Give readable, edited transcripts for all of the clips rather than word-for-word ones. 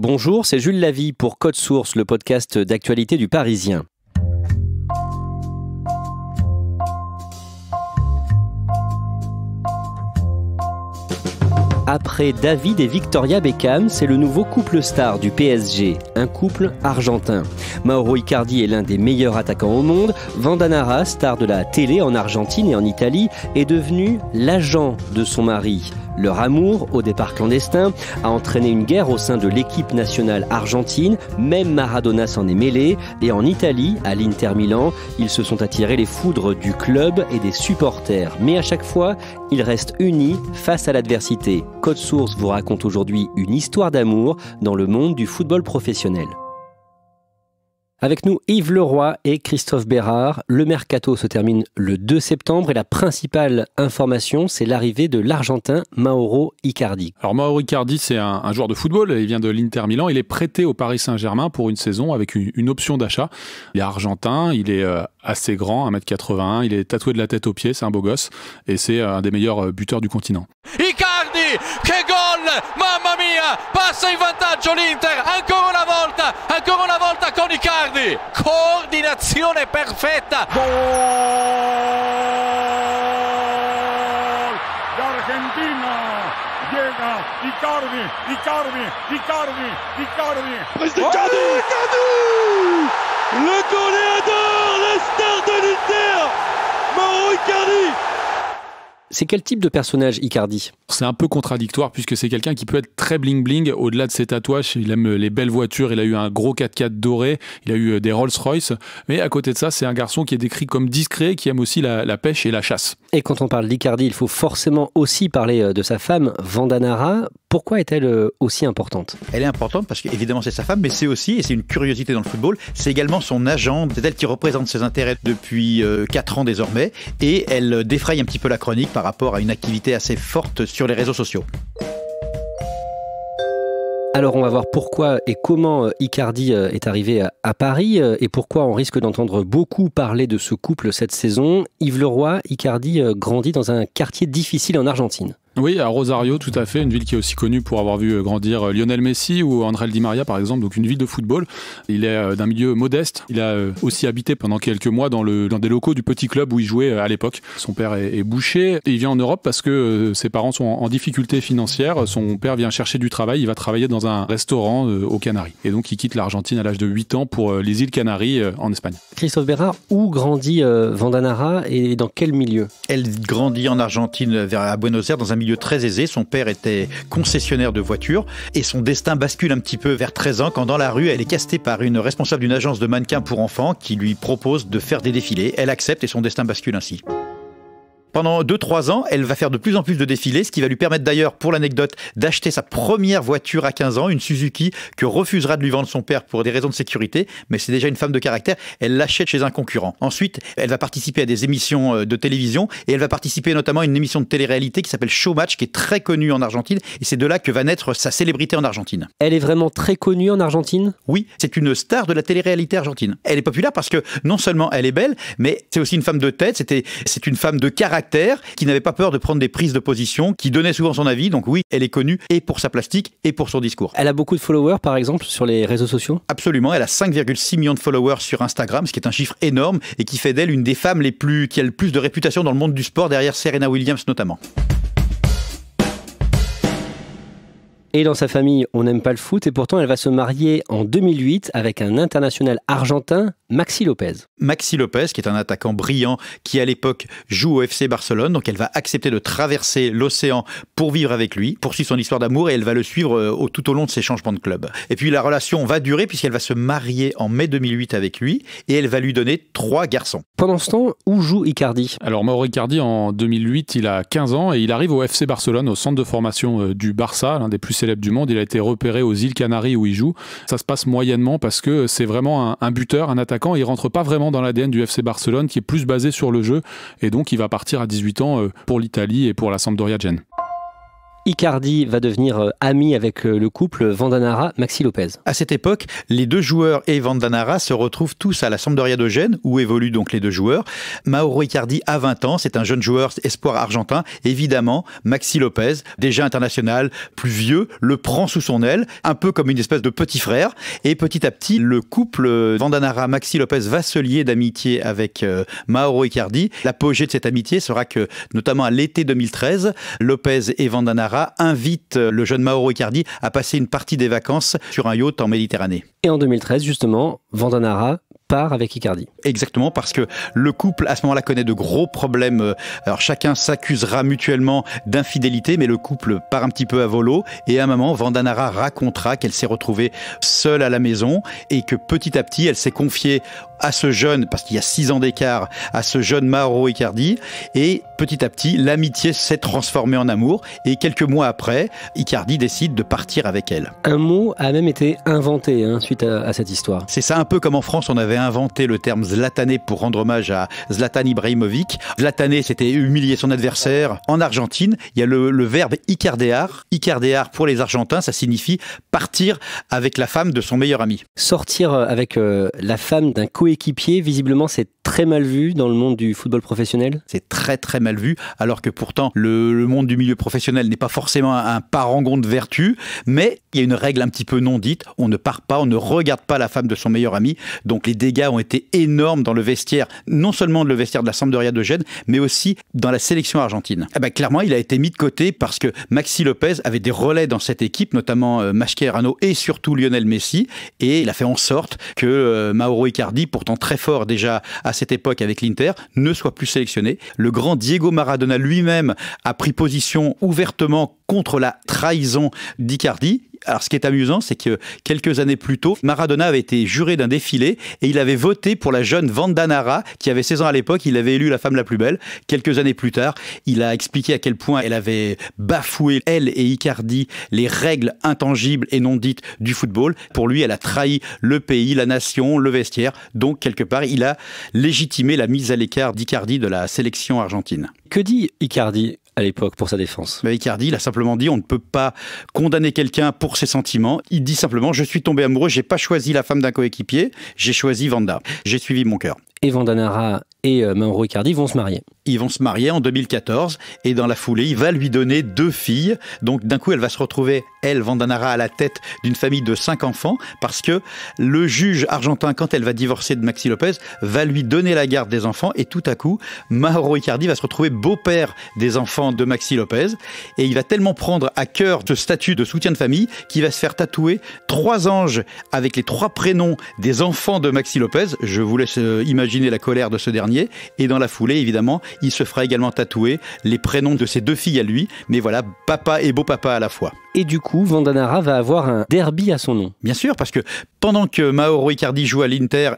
Bonjour, c'est Jules Lavie pour Code Source, le podcast d'actualité du Parisien. Après David et Victoria Beckham, c'est le nouveau couple star du PSG, un couple argentin. Mauro Icardi est l'un des meilleurs attaquants au monde. Vandanara, star de la télé en Argentine et en Italie, est devenu l'agent de son mari. Leur amour, au départ clandestin, a entraîné une guerre au sein de l'équipe nationale argentine. Même Maradona s'en est mêlé. Et en Italie, à l'Inter Milan, ils se sont attirés les foudres du club et des supporters. Mais à chaque fois, ils restent unis face à l'adversité. Code Source vous raconte aujourd'hui une histoire d'amour dans le monde du football professionnel. Avec nous, Yves Leroy et Christophe Bérard. Le mercato se termine le 2 septembre et la principale information, c'est l'arrivée de l'Argentin Mauro Icardi. Alors Mauro Icardi, c'est un joueur de football, il vient de l'Inter Milan, il est prêté au Paris Saint-Germain pour une saison avec une option d'achat. Il est argentin, il est assez grand, 1m81, il est tatoué de la tête aux pieds, c'est un beau gosse et c'est un des meilleurs buteurs du continent. Icardi, che gol! Mamma mia! Passa in vantaggio l'Inter, ancora una volta con Icardi! Coordinazione perfetta! Gol d'Argentina! Llega Icardi! Icardi! Le goleador, la star de l'Inter, Mauro Icardi! C'est quel type de personnage Icardi ? C'est un peu contradictoire puisque c'est quelqu'un qui peut être très bling-bling. Au-delà de ses tatouages, il aime les belles voitures, il a eu un gros 4x4 doré, il a eu des Rolls-Royce. Mais à côté de ça, c'est un garçon qui est décrit comme discret, qui aime aussi la pêche et la chasse. Et quand on parle d'Icardi, il faut forcément aussi parler de sa femme, Vandanara. Pourquoi est-elle aussi importante ? Elle est importante parce qu'évidemment c'est sa femme, mais c'est aussi, et c'est une curiosité dans le football, c'est également son agent. C'est elle qui représente ses intérêts depuis 4 ans désormais, et elle défraye un petit peu la chronique par rapport à une activité assez forte sur les réseaux sociaux. Alors on va voir pourquoi et comment Icardi est arrivé à Paris et pourquoi on risque d'entendre beaucoup parler de ce couple cette saison. Yves Leroy, Icardi grandit dans un quartier difficile en Argentine. Oui, à Rosario, tout à fait, une ville qui est aussi connue pour avoir vu grandir Lionel Messi ou André Di Maria par exemple, donc une ville de football. Il est d'un milieu modeste, il a aussi habité pendant quelques mois dans des locaux du petit club où il jouait à l'époque. Son père est boucher et il vient en Europe parce que ses parents sont en difficulté financière. Son père vient chercher du travail, il va travailler dans un restaurant aux Canaries. Et donc il quitte l'Argentine à l'âge de 8 ans pour les îles Canaries en Espagne. Christophe Bérard, où grandit Vandanara et dans quel milieu ? Elle grandit en Argentine, à Buenos Aires, dans un milieu très aisé. Son père était concessionnaire de voitures et son destin bascule un petit peu vers 13 ans quand dans la rue, elle est castée par une responsable d'une agence de mannequins pour enfants qui lui propose de faire des défilés. Elle accepte et son destin bascule ainsi. Pendant 2-3 ans, elle va faire de plus en plus de défilés, ce qui va lui permettre d'ailleurs, pour l'anecdote, d'acheter sa première voiture à 15 ans, une Suzuki, que refusera de lui vendre son père pour des raisons de sécurité, mais c'est déjà une femme de caractère, elle l'achète chez un concurrent. Ensuite, elle va participer à des émissions de télévision, et elle va participer notamment à une émission de télé-réalité qui s'appelle Showmatch, qui est très connue en Argentine, et c'est de là que va naître sa célébrité en Argentine. Elle est vraiment très connue en Argentine ? Oui, c'est une star de la télé-réalité argentine. Elle est populaire parce que non seulement elle est belle, mais c'est aussi une femme de tête, c'est une femme de caractère, qui n'avait pas peur de prendre des prises de position, qui donnait souvent son avis. Donc oui, elle est connue et pour sa plastique et pour son discours. Elle a beaucoup de followers, par exemple, sur les réseaux sociaux ? Absolument, elle a 5,6 millions de followers sur Instagram, ce qui est un chiffre énorme et qui fait d'elle une des femmes qui a le plus de réputation dans le monde du sport, derrière Serena Williams notamment. Et dans sa famille, on n'aime pas le foot et pourtant elle va se marier en 2008 avec un international argentin, Maxi Lopez. Maxi Lopez, qui est un attaquant brillant, qui à l'époque joue au FC Barcelone, donc elle va accepter de traverser l'océan pour vivre avec lui, poursuivre son histoire d'amour et elle va le suivre tout au long de ses changements de club. Et puis la relation va durer puisqu'elle va se marier en mai 2008 avec lui et elle va lui donner 3 garçons. Pendant ce temps, où joue Icardi ? Alors Mauro Icardi, en 2008, il a 15 ans et il arrive au FC Barcelone, au centre de formation du Barça, l'un des plus célèbre du monde. Il a été repéré aux îles Canaries où il joue. Ça se passe moyennement parce que c'est vraiment un buteur, un attaquant. Il rentre pas vraiment dans l'ADN du FC Barcelone qui est plus basé sur le jeu et donc il va partir à 18 ans pour l'Italie et pour la Sampdoria Gênes. Icardi va devenir ami avec le couple Vandanara-Maxi Lopez. À cette époque, les deux joueurs et Vandanara se retrouvent tous à la Sampdoria de Gênes, où évoluent donc les deux joueurs. Mauro Icardi a 20 ans, c'est un jeune joueur espoir argentin. Évidemment, Maxi Lopez, déjà international, plus vieux, le prend sous son aile, un peu comme une espèce de petit frère. Et petit à petit, le couple Vandanara-Maxi Lopez va se lier d'amitié avec Mauro Icardi. L'apogée de cette amitié sera que, notamment à l'été 2013, Lopez et Vandanara invitent le jeune Mauro Icardi à passer une partie des vacances sur un yacht en Méditerranée. Et en 2013, justement, Vandanara part avec Icardi. Exactement, parce que le couple, à ce moment-là, connaît de gros problèmes. Alors, chacun s'accusera mutuellement d'infidélité, mais le couple part un petit peu à volo. Et à un moment, Vandanara racontera qu'elle s'est retrouvée seule à la maison et que petit à petit, elle s'est confiée à ce jeune, parce qu'il y a 6 ans d'écart, à ce jeune Mauro Icardi. Et petit à petit, l'amitié s'est transformée en amour. Et quelques mois après, Icardi décide de partir avec elle. Un mot a même été inventé suite à cette histoire. C'est ça, un peu comme en France, on avait inventé le terme zlatané pour rendre hommage à Zlatan Ibrahimovic. Zlatané, c'était humilier son adversaire. En Argentine, il y a le verbe icardear. Icardear, pour les Argentins, ça signifie partir avec la femme de son meilleur ami. Sortir avec la femme d'un coéquipier, visiblement, c'est très mal vu dans le monde du football professionnel. C'est très très mal vu, alors que pourtant le monde du milieu professionnel n'est pas forcément un parangon de vertu, mais il y a une règle un petit peu non dite, on ne part pas, on ne regarde pas la femme de son meilleur ami, donc les dégâts ont été énormes dans le vestiaire, non seulement le vestiaire de la Sampdoria de Gênes, mais aussi dans la sélection argentine. Clairement, il a été mis de côté parce que Maxi Lopez avait des relais dans cette équipe, notamment Mascherano et surtout Lionel Messi, et il a fait en sorte que Mauro Icardi, pourtant très fort déjà à cette époque avec l'Inter, ne soit plus sélectionné. Le grand Diego Maradona lui-même a pris position ouvertement contre la trahison d'Icardi. Alors, ce qui est amusant, c'est que quelques années plus tôt, Maradona avait été juré d'un défilé et il avait voté pour la jeune Vandanara, qui avait 16 ans à l'époque. Il avait élu la femme la plus belle. Quelques années plus tard, il a expliqué à quel point elle avait bafoué, elle et Icardi, les règles intangibles et non dites du football. Pour lui, elle a trahi le pays, la nation, le vestiaire. Donc, quelque part, il a légitimé la mise à l'écart d'Icardi de la sélection argentine. Que dit Icardi à l'époque pour sa défense? Icardi, il a simplement dit on ne peut pas condamner quelqu'un pour ses sentiments. Il dit simplement je suis tombé amoureux, j'ai pas choisi la femme d'un coéquipier, j'ai choisi Vanda. J'ai suivi mon cœur. Et Vandanara et Mauro Icardi vont se marier. Ils vont se marier en 2014 et dans la foulée, il va lui donner 2 filles. Donc d'un coup, elle va se retrouver, elle, Vandanara, à la tête d'une famille de 5 enfants parce que le juge argentin, quand elle va divorcer de Maxi Lopez, va lui donner la garde des enfants et tout à coup, Mauro Icardi va se retrouver beau-père des enfants de Maxi Lopez et il va tellement prendre à cœur ce statut de soutien de famille qu'il va se faire tatouer 3 anges avec les 3 prénoms des enfants de Maxi Lopez. Je vous laisse imaginer la colère de ce dernier. Et dans la foulée, évidemment, il se fera également tatouer les prénoms de ses 2 filles à lui. Mais voilà, papa et beau-papa à la fois. Et du coup, Vandanara va avoir un derby à son nom. Bien sûr, parce que pendant que Mauro Icardi joue à l'Inter,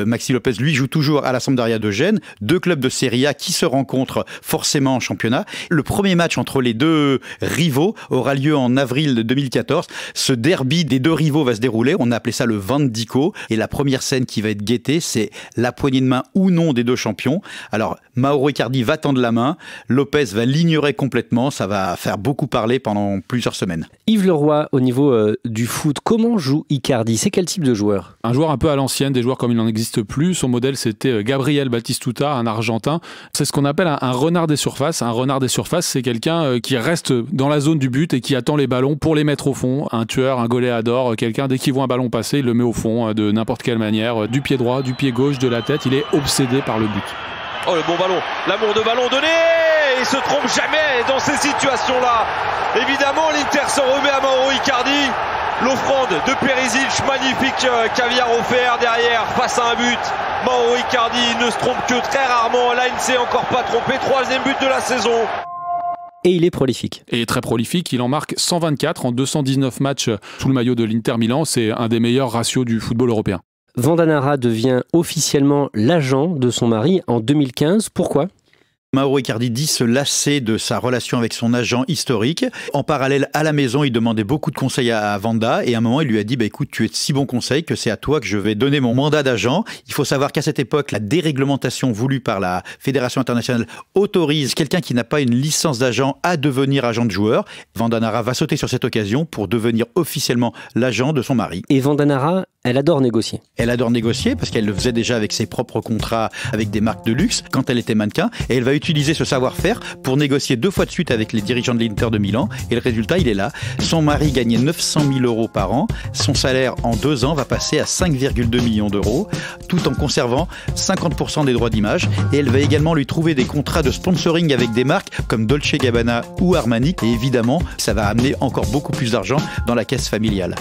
Maxi Lopez, lui, joue toujours à la Sampdoria de Gênes. 2 clubs de Serie A qui se rencontrent forcément en championnat. Le premier match entre les 2 rivaux aura lieu en avril 2014. Ce derby des 2 rivaux va se dérouler. On a appelé ça le Vandico. Et la première scène qui va être guettée, c'est la poignée de main ou non des 2 champions. Alors, Mauro Icardi va tendre la main. Lopez va l'ignorer complètement. Ça va faire beaucoup parler pendant plusieurs semaines. Yves Leroy, au niveau du foot, comment joue Icardi? C'est quel type de joueur? Un joueur un peu à l'ancienne, des joueurs comme il n'en existe plus. Son modèle, c'était Gabriel Batistuta, un Argentin. C'est ce qu'on appelle un renard des surfaces. Un renard des surfaces, c'est quelqu'un qui reste dans la zone du but et qui attend les ballons pour les mettre au fond. Un tueur, un goleador, quelqu'un, dès qu'il voit un ballon passer, il le met au fond de n'importe quelle manière. Du pied droit, du pied gauche, de la tête. Il est obsédé par le but. Oh, le bon ballon, l'amour de ballon donné. Il se trompe jamais dans ces situations-là. Évidemment, l'Inter se remet à Mauro Icardi. L'offrande de Perisic, magnifique caviar offert derrière face à un but. Mauro Icardi ne se trompe que très rarement. Là, il ne s'est encore pas trompé. 3e but de la saison. Et il est prolifique. Et très prolifique, il en marque 124 en 219 matchs sous le maillot de l'Inter Milan. C'est un des meilleurs ratios du football européen. Vandanara devient officiellement l'agent de son mari en 2015. Pourquoi ? Mauro Icardi dit se lasser de sa relation avec son agent historique. En parallèle, à la maison, il demandait beaucoup de conseils à Vanda et à un moment, il lui a dit écoute, tu es de si bons conseils que c'est à toi que je vais donner mon mandat d'agent. Il faut savoir qu'à cette époque, la déréglementation voulue par la Fédération internationale autorise quelqu'un qui n'a pas une licence d'agent à devenir agent de joueur. Vandanara va sauter sur cette occasion pour devenir officiellement l'agent de son mari. Et Vandanara, elle adore négocier. Elle adore négocier parce qu'elle le faisait déjà avec ses propres contrats avec des marques de luxe quand elle était mannequin et elle va utiliser ce savoir-faire pour négocier 2 fois de suite avec les dirigeants de l'Inter de Milan et le résultat il est là. Son mari gagnait 900 000 € par an, son salaire en 2 ans va passer à 5,2 millions d'euros tout en conservant 50% des droits d'image et elle va également lui trouver des contrats de sponsoring avec des marques comme Dolce & Gabbana ou Armani et évidemment ça va amener encore beaucoup plus d'argent dans la caisse familiale.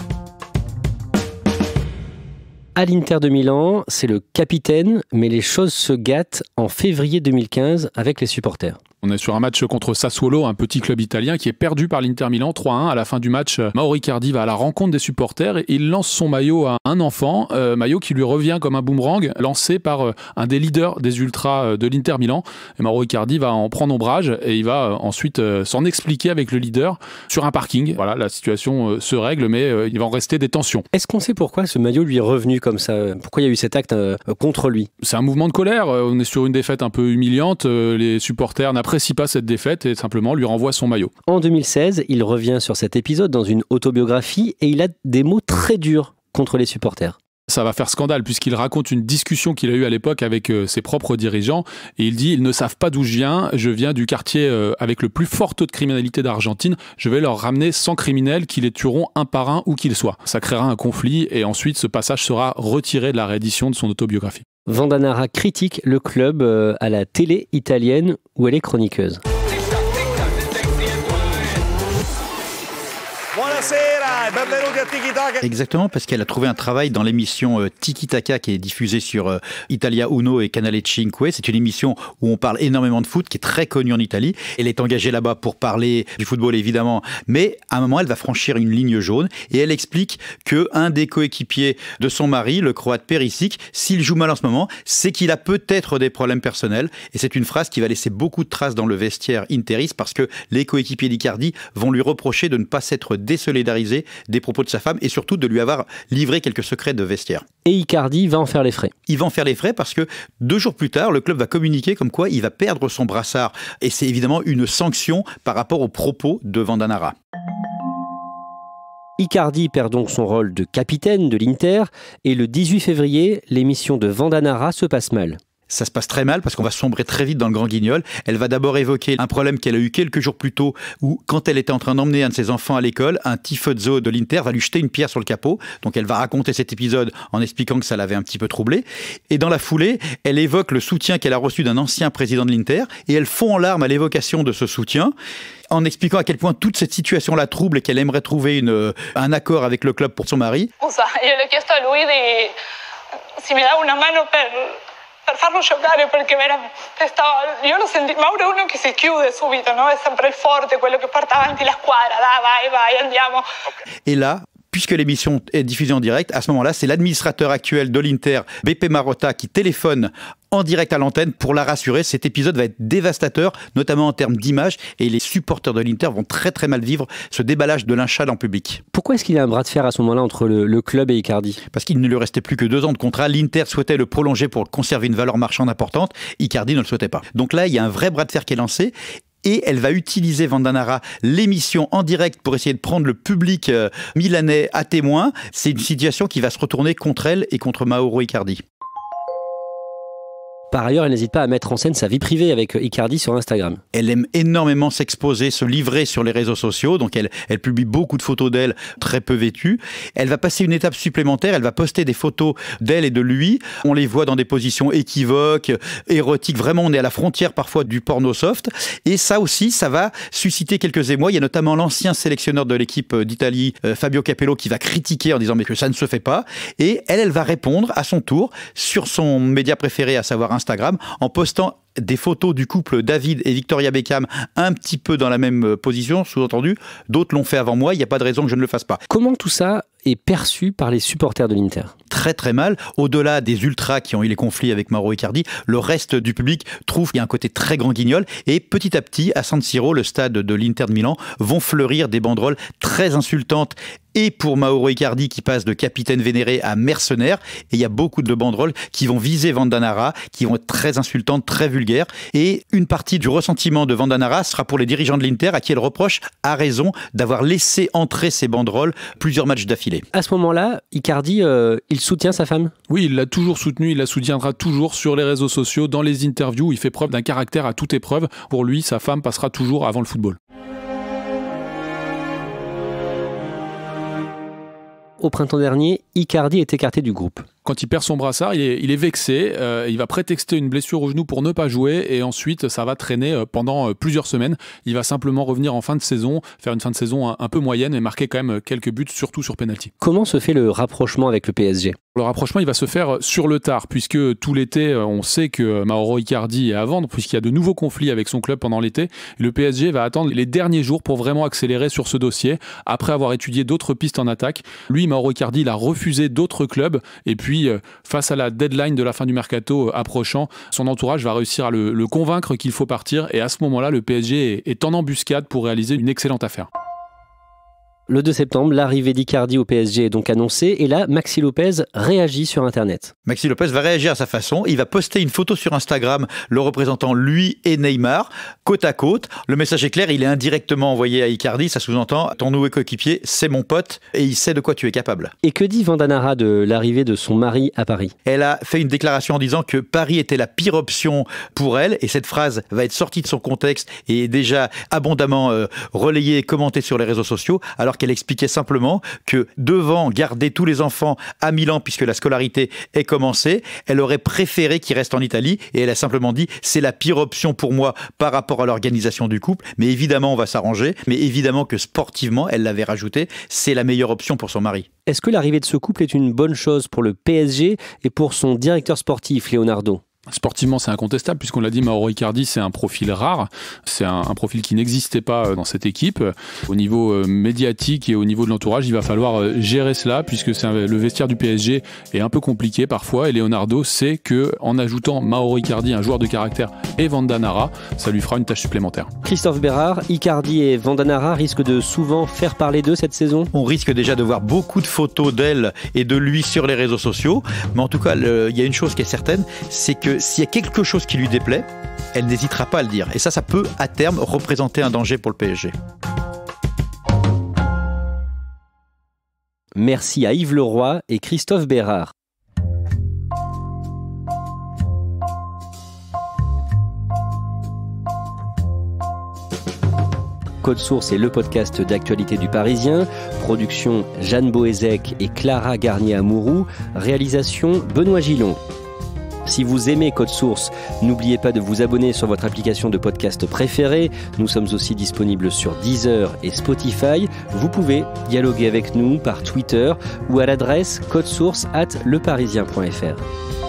À l'Inter de Milan, c'est le capitaine, mais les choses se gâtent en février 2015 avec les supporters. On est sur un match contre Sassuolo, un petit club italien qui est perdu par l'Inter Milan 3-1. À la fin du match, Mauro Icardi va à la rencontre des supporters et il lance son maillot à un enfant, maillot qui lui revient comme un boomerang, lancé par un des leaders des ultras de l'Inter Milan. Et Mauro Icardi va en prendre ombrage et il va ensuite s'en expliquer avec le leader sur un parking. Voilà, la situation se règle, mais il va en rester des tensions. Est-ce qu'on sait pourquoi ce maillot lui est revenu comme ça? Pourquoi il y a eu cet acte contre lui? C'est un mouvement de colère. On est sur une défaite un peu humiliante. Les supporters n'apprécient pas cette défaite et simplement lui renvoie son maillot. En 2016, il revient sur cet épisode dans une autobiographie et il a des mots très durs contre les supporters. Ça va faire scandale puisqu'il raconte une discussion qu'il a eue à l'époque avec ses propres dirigeants et il dit « Ils ne savent pas d'où je viens du quartier avec le plus fort taux de criminalité d'Argentine, je vais leur ramener 100 criminels qui les tueront un par un où qu'ils soient ». Ça créera un conflit et ensuite ce passage sera retiré de la réédition de son autobiographie. Vandanara critique le club à la télé italienne où elle est chroniqueuse. Exactement, parce qu'elle a trouvé un travail dans l'émission Tiki Taka qui est diffusée sur Italia Uno et Canale 5. C'est une émission où on parle énormément de foot, qui est très connue en Italie. Elle est engagée là-bas pour parler du football, évidemment, mais à un moment, elle va franchir une ligne jaune et elle explique qu'un des coéquipiers de son mari, le Croate Perisic, s'il joue mal en ce moment, c'est qu'il a peut-être des problèmes personnels. Et c'est une phrase qui va laisser beaucoup de traces dans le vestiaire interiste parce que les coéquipiers d'Icardi vont lui reprocher de ne pas s'être désolidarisé des propos de sa femme et surtout de lui avoir livré quelques secrets de vestiaire. Et Icardi va en faire les frais. Il va en faire les frais parce que 2 jours plus tard, le club va communiquer comme quoi il va perdre son brassard. Et c'est évidemment une sanction par rapport aux propos de Vandanara. Icardi perd donc son rôle de capitaine de l'Inter et le 18 février, l'émission de Vandanara se passe mal. Ça se passe très mal parce qu'on va sombrer très vite dans le grand guignol. Elle va d'abord évoquer un problème qu'elle a eu quelques jours plus tôt où, quand elle était en train d'emmener un de ses enfants à l'école, un tifoso de l'Inter va lui jeter une pierre sur le capot. Donc elle va raconter cet épisode en expliquant que ça l'avait un petit peu troublée. Et dans la foulée, elle évoque le soutien qu'elle a reçu d'un ancien président de l'Inter et elle fond en larmes à l'évocation de ce soutien, en expliquant à quel point toute cette situation la trouble et qu'elle aimerait trouver un accord avec le club pour son mari. Scusa, io le ho chiesto a lui si mi dava una mano per farlo giocare perché veramente io lo senti. Mauro è uno che si chiude subito, no? È sempre il forte, quello che porta avanti la squadra, dai, vai, andiamo. Et là, puisque l'émission est diffusée en direct, à ce moment-là, c'est l'administrateur actuel de l'Inter, Beppe Marotta, qui téléphone en direct à l'antenne pour la rassurer. Cet épisode va être dévastateur, notamment en termes d'image, et les supporters de l'Inter vont très très mal vivre ce déballage de Linchal en public. Pourquoi est-ce qu'il y a un bras de fer à ce moment-là entre le club et Icardi? Parce qu'il ne lui restait plus que 2 ans de contrat. L'Inter souhaitait le prolonger pour conserver une valeur marchande importante. Icardi ne le souhaitait pas. Donc là, il y a un vrai bras de fer qui est lancé. Et elle va utiliser Vandanara, l'émission en direct pour essayer de prendre le public milanais à témoin. C'est une situation qui va se retourner contre elle et contre Mauro Icardi. Par ailleurs, elle n'hésite pas à mettre en scène sa vie privée avec Icardi sur Instagram. Elle aime énormément s'exposer, se livrer sur les réseaux sociaux, donc elle publie beaucoup de photos d'elle très peu vêtues. Elle va passer une étape supplémentaire, elle va poster des photos d'elle et de lui. On les voit dans des positions équivoques, érotiques, vraiment on est à la frontière parfois du porno soft. Et ça aussi, ça va susciter quelques émois. Il y a notamment l'ancien sélectionneur de l'équipe d'Italie, Fabio Capello, qui va critiquer en disant mais que ça ne se fait pas. Et elle va répondre à son tour sur son média préféré, à savoir Instagram, en postant des photos du couple David et Victoria Beckham un petit peu dans la même position, sous-entendu, d'autres l'ont fait avant moi, il n'y a pas de raison que je ne le fasse pas. Comment tout ça est perçu par les supporters de l'Inter? très très mal. Au-delà des ultras qui ont eu les conflits avec Mauro Icardi, le reste du public trouve qu'il y a un côté très grand guignol. Et petit à petit, à San Siro, le stade de l'Inter de Milan, vont fleurir des banderoles très insultantes. Et pour Mauro Icardi qui passe de capitaine vénéré à mercenaire. Et il y a beaucoup de banderoles qui vont viser Vandanara, qui vont être très insultantes, très vulgaires. Et une partie du ressentiment de Vandanara sera pour les dirigeants de l'Inter à qui elle reproche, à raison, d'avoir laissé entrer ces banderoles plusieurs matchs d'affilée. À ce moment-là, Icardi, il soutient sa femme ? Oui, il l'a toujours soutenu, il la soutiendra toujours sur les réseaux sociaux, dans les interviews. Il fait preuve d'un caractère à toute épreuve. Pour lui, sa femme passera toujours avant le football. Au printemps dernier, Icardi est écarté du groupe. Quand il perd son brassard, il est vexé, il va prétexter une blessure au genou pour ne pas jouer et ensuite ça va traîner pendant plusieurs semaines. Il va simplement revenir en fin de saison, faire une fin de saison un peu moyenne et marquer quand même quelques buts, surtout sur penalty. Comment se fait le rapprochement avec le PSG ? Le rapprochement, il va se faire sur le tard, puisque tout l'été, on sait que Mauro Icardi est à vendre, puisqu'il y a de nouveaux conflits avec son club pendant l'été. Le PSG va attendre les derniers jours pour vraiment accélérer sur ce dossier, après avoir étudié d'autres pistes en attaque. Lui, Mauro Icardi, il a refusé d'autres clubs, et puis face à la deadline de la fin du mercato approchant, son entourage va réussir à le convaincre qu'il faut partir, et à ce moment-là, le PSG est en embuscade pour réaliser une excellente affaire. Le 2 septembre, l'arrivée d'Icardi au PSG est donc annoncée et là, Maxi Lopez réagit sur Internet. Maxi Lopez va réagir à sa façon. Il va poster une photo sur Instagram le représentant lui et Neymar, côte à côte. Le message est clair, il est indirectement envoyé à Icardi. Ça sous-entend, ton nouveau coéquipier, c'est mon pote et il sait de quoi tu es capable. Et que dit Vandanara de l'arrivée de son mari à Paris ? Elle a fait une déclaration en disant que Paris était la pire option pour elle et cette phrase va être sortie de son contexte et est déjà abondamment relayée et commentée sur les réseaux sociaux, alors qu'elle expliquait simplement que devant garder tous les enfants à Milan puisque la scolarité est commencée, elle aurait préféré qu'ils restent en Italie et elle a simplement dit c'est la pire option pour moi par rapport à l'organisation du couple, mais évidemment on va s'arranger, mais évidemment que sportivement, elle l'avait rajouté, c'est la meilleure option pour son mari. Est-ce que l'arrivée de ce couple est une bonne chose pour le PSG et pour son directeur sportif Leonardo ? Sportivement, c'est incontestable, puisqu'on l'a dit, Mauro Icardi, c'est un profil rare. C'est un profil qui n'existait pas dans cette équipe. Au niveau médiatique et au niveau de l'entourage, il va falloir gérer cela, puisque le vestiaire du PSG est un peu compliqué parfois. Et Leonardo sait qu'en ajoutant Mauro Icardi, un joueur de caractère, et Vandanara, ça lui fera une tâche supplémentaire. Christophe Bérard, Icardi et Vandanara risquent de souvent faire parler d'eux cette saison ? On risque déjà de voir beaucoup de photos d'elle et de lui sur les réseaux sociaux. Mais en tout cas, il y a une chose qui est certaine, c'est que s'il y a quelque chose qui lui déplaît, elle n'hésitera pas à le dire. Et ça peut à terme représenter un danger pour le PSG. Merci à Yves Leroy et Christophe Bérard. Code Source est le podcast d'actualité du Parisien. Production Jeanne Boézek et Clara Garnier-Amouroux. Réalisation Benoît Gillon. Si vous aimez Code Source, n'oubliez pas de vous abonner sur votre application de podcast préférée. Nous sommes aussi disponibles sur Deezer et Spotify. Vous pouvez dialoguer avec nous par Twitter ou à l'adresse codesource@leparisien.fr.